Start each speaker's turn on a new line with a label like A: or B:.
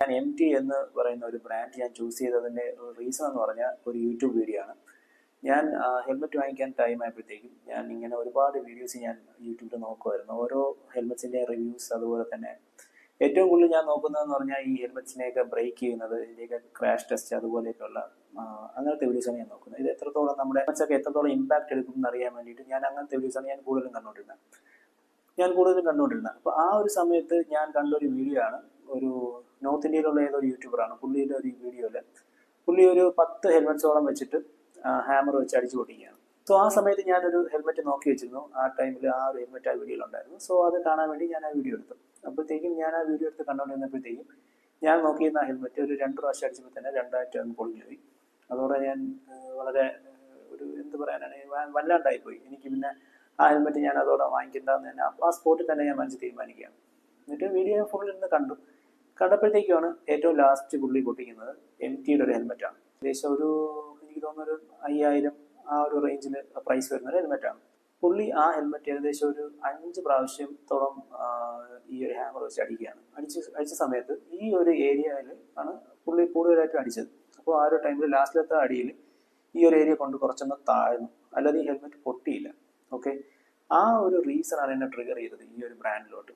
A: ഞാൻ MT എന്ന് പറയുന്ന ഒരു ബ്രാൻഡ് ഞാൻ ചൂസ് ചെയ്തതിൻ്റെ റീസൺ എന്ന് പറഞ്ഞാൽ ഒരു യൂട്യൂബ് വീഡിയോ ആണ്. ഞാൻ ഹെൽമെറ്റ് വാങ്ങിക്കാൻ ടൈം ആയപ്പോഴത്തേക്കും ഞാൻ ഇങ്ങനെ ഒരുപാട് വീഡിയോസ് ഞാൻ യൂട്യൂബിൽ നോക്കുമായിരുന്നു. ഓരോ ഹെൽമെറ്റ്സിൻ്റെ റിവ്യൂസ്, അതുപോലെ തന്നെ ഏറ്റവും കൂടുതൽ ഞാൻ നോക്കുന്നതെന്ന് പറഞ്ഞാൽ ഈ ഹെൽമെറ്റ്സിനെയൊക്കെ ബ്രേക്ക് ചെയ്യുന്നത്, ഇതിൻ്റെയൊക്കെ ക്രാഷ് ടെസ്റ്റ്, അതുപോലെയൊക്കെയുള്ള അങ്ങനത്തെ വീഡിയോസാണ് ഞാൻ നോക്കുന്നത്. ഇത് എത്രത്തോളം നമ്മുടെ ഹെൽമെറ്റ്സൊക്കെ എത്രത്തോളം ഇമ്പാക്റ്റ് എടുക്കും എന്നറിയാൻ വേണ്ടിയിട്ട് ഞാൻ അങ്ങനത്തെ വീഡിയോസാണ് ഞാൻ കൂടുതലും കണ്ടുകൊണ്ടിരുന്നത്. അപ്പോൾ ആ ഒരു സമയത്ത് ഞാൻ കണ്ടൊരു വീഡിയോ ആണ്, ഒരു നോർത്ത് ഇന്ത്യയിലുള്ള ഏതൊരു യൂട്യൂബറാണ്. പുള്ളിയുടെ ഒരു വീഡിയോയിൽ പുള്ളി ഒരു 10 ഹെൽമെറ്റ്സോളം വെച്ചിട്ട് ഹാമർ വെച്ച് അടിച്ചു പൊട്ടിക്കുകയാണ്. സോ ആ സമയത്ത് ഞാനൊരു ഹെൽമെറ്റ് നോക്കി വെച്ചിരുന്നു. ആ ടൈമിൽ ആ ഒരു ഹെൽമെറ്റ് ആ വീഡിയോയിലുണ്ടായിരുന്നു. സോ അത് കാണാൻ വേണ്ടി ഞാൻ ആ വീഡിയോ എടുത്തു. അപ്പോഴത്തേക്കും ഞാൻ ആ വീഡിയോ എടുത്ത് കണ്ടുകൊണ്ടിരുന്നപ്പോഴത്തേക്കും ഞാൻ നോക്കിയിരുന്ന ആ ഹെൽമെറ്റ് ഒരു 2 പ്രാവശ്യം അടിച്ചപ്പോൾ തന്നെ 2 അങ്ങ് പൊളിഞ്ഞുപോയി. അതോടെ ഞാൻ വളരെ ഒരു എന്ത് പറയാനാണ്, വല്ലാണ്ടായിപ്പോയി. എനിക്ക് പിന്നെ ആ ഹെൽമെറ്റ് ഞാൻ അതോടെ വാങ്ങിക്കേണ്ടതെന്ന് തന്നെ ആ സ്പോട്ടിൽ തന്നെ ഞാൻ മനസ്സിൽ തീരുമാനിക്കുകയാണ്. എന്നിട്ട് വീഡിയോ ഫുൾ ഇരുന്ന് കണ്ടപ്പോഴത്തേക്കുമാണ് ഏറ്റവും ലാസ്റ്റ് പുള്ളി പൊട്ടിക്കുന്നത് MTയുടെ ഒരു ഹെൽമെറ്റാണ്. ഏകദേശം ഒരു എനിക്ക് തോന്നുന്നൊരു 5000 ആ ഒരു റേഞ്ചിൽ പ്രൈസ് വരുന്ന ഒരു ഹെൽമെറ്റാണ്. പുള്ളി ആ ഹെൽമെറ്റ് ഏകദേശം ഒരു 5 പ്രാവശ്യത്തോളം ഈ ഒരു ഹാമർ വെച്ച് അടിക്കുകയാണ്. അടിച്ച സമയത്ത് ഈ ഒരു ഏരിയയിൽ ആണ് പുള്ളി കൂടുതലായിട്ടും അടിച്ചത്. അപ്പോൾ ആ ഒരു ടൈമിൽ ലാസ്റ്റിലത്തെ അടിയിൽ ഈ ഒരു ഏരിയ കൊണ്ട് കുറച്ചൊന്ന് താഴ്ന്നു, അല്ലാതെ ഈ ഹെൽമെറ്റ് പൊട്ടിയില്ല. ഓക്കെ, ആ ഒരു റീസണാണ് എന്നെ ട്രിഗർ ചെയ്തത് ഈ ഒരു ബ്രാൻഡിലോട്ട്.